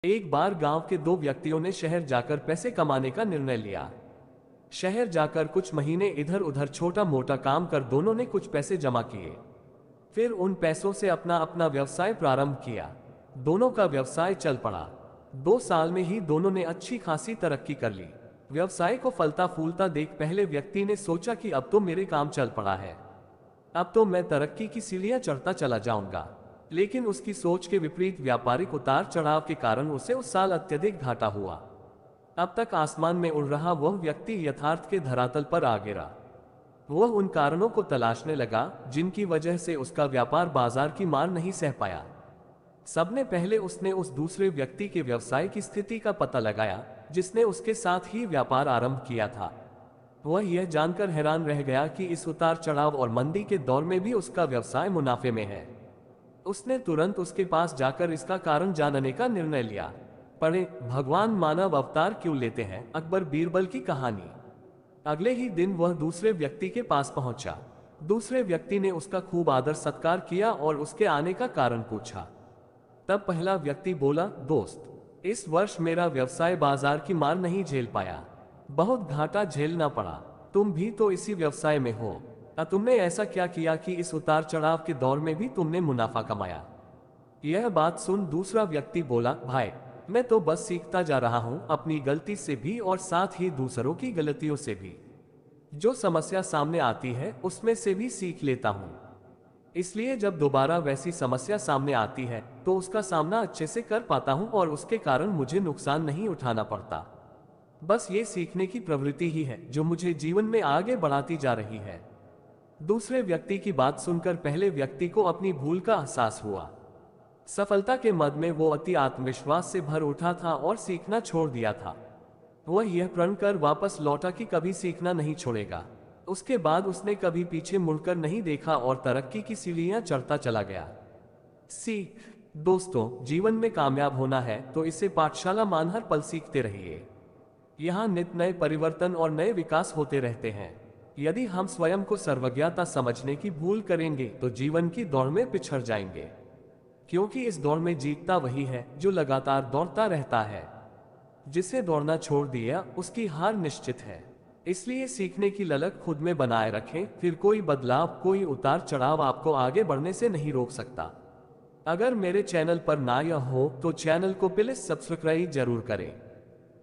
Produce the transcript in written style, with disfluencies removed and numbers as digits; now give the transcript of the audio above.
एक बार गांव के दो व्यक्तियों ने शहर जाकर पैसे कमाने का निर्णय लिया। शहर जाकर कुछ महीने इधर उधर छोटा मोटा काम कर दोनों ने कुछ पैसे जमा किए। फिर उन पैसों से अपना अपना व्यवसाय प्रारंभ किया। दोनों का व्यवसाय चल पड़ा। 2 साल में ही दोनों ने अच्छी खासी तरक्की कर ली। व्यवसाय को फलता फूलता देख पहले व्यक्ति ने सोचा कि अब तो मेरे काम चल पड़ा है, अब तो मैं तरक्की की सीढ़ियां चढ़ता चला जाऊंगा। लेकिन उसकी सोच के विपरीत व्यापारिक उतार चढ़ाव के कारण उसे उस साल अत्यधिक घाटा हुआ। अब तक आसमान में उड़ रहा वह व्यक्ति यथार्थ के धरातल पर आ गिरा। वह उन कारणों को तलाशने लगा जिनकी वजह से उसका व्यापार बाजार की मार नहीं सह पाया। सबने पहले उसने उस दूसरे व्यक्ति के व्यवसाय की स्थिति का पता लगाया जिसने उसके साथ ही व्यापार आरंभ किया था। वह यह जानकर हैरान रह गया कि इस उतार चढ़ाव और मंदी के दौर में भी उसका व्यवसाय मुनाफे में है। उसने तुरंत उसके पास जाकर इसका कारण जानने का निर्णय लिया। पढ़े, भगवान मानव अवतार क्यों लेते हैं, अकबर बीरबल की कहानी। अगले ही दिन वह दूसरे व्यक्ति के पास पहुंचा। दूसरे व्यक्ति ने उसका खूब आदर सत्कार किया और उसके आने का कारण पूछा। तब पहला व्यक्ति बोला, दोस्त, इस वर्ष मेरा व्यवसाय बाजार की मार नहीं झेल पाया, बहुत घाटा झेलना पड़ा। तुम भी तो इसी व्यवसाय में हो, तुमने ऐसा क्या किया कि इस उतार चढ़ाव के दौर में भी तुमने मुनाफा कमाया। यह बात सुन दूसरा व्यक्ति बोला, भाई, मैं तो बस सीखता जा रहा हूं, अपनी गलती से भी और साथ ही दूसरों की गलतियों से भी। जो समस्या सामने आती है उसमें से भी सीख लेता हूं। इसलिए जब दोबारा वैसी समस्या सामने आती है तो उसका सामना अच्छे से कर पाता हूं और उसके कारण मुझे नुकसान नहीं उठाना पड़ता। बस ये सीखने की प्रवृत्ति ही है जो मुझे जीवन में आगे बढ़ाती जा रही है। दूसरे व्यक्ति की बात सुनकर पहले व्यक्ति को अपनी भूल का एहसास हुआ। सफलता के मद में वो अति आत्मविश्वास से भर उठा था और सीखना छोड़ दिया था। वह यह प्रण कर वापस लौटा कि कभी सीखना नहीं छोड़ेगा। उसके बाद उसने कभी पीछे मुड़कर नहीं देखा और तरक्की की सीढ़ियां चढ़ता चला गया। सीख, दोस्तों, जीवन में कामयाब होना है तो इसे पाठशाला मान हर पल सीखते रहिए। यहाँ नित नए परिवर्तन और नए विकास होते रहते हैं। यदि हम स्वयं को सर्वज्ञता समझने की भूल करेंगे तो जीवन की दौड़ में पिछड़ जाएंगे, क्योंकि इस दौड़ में जीतता वही है जो लगातार दौड़ता रहता है। जिसे दौड़ना छोड़ दिया उसकी हार निश्चित है। इसलिए सीखने की ललक खुद में बनाए रखें, फिर कोई बदलाव, कोई उतार चढ़ाव आपको आगे बढ़ने से नहीं रोक सकता। अगर मेरे चैनल पर नया हो तो चैनल को प्लीज सब्सक्राइब जरूर करें।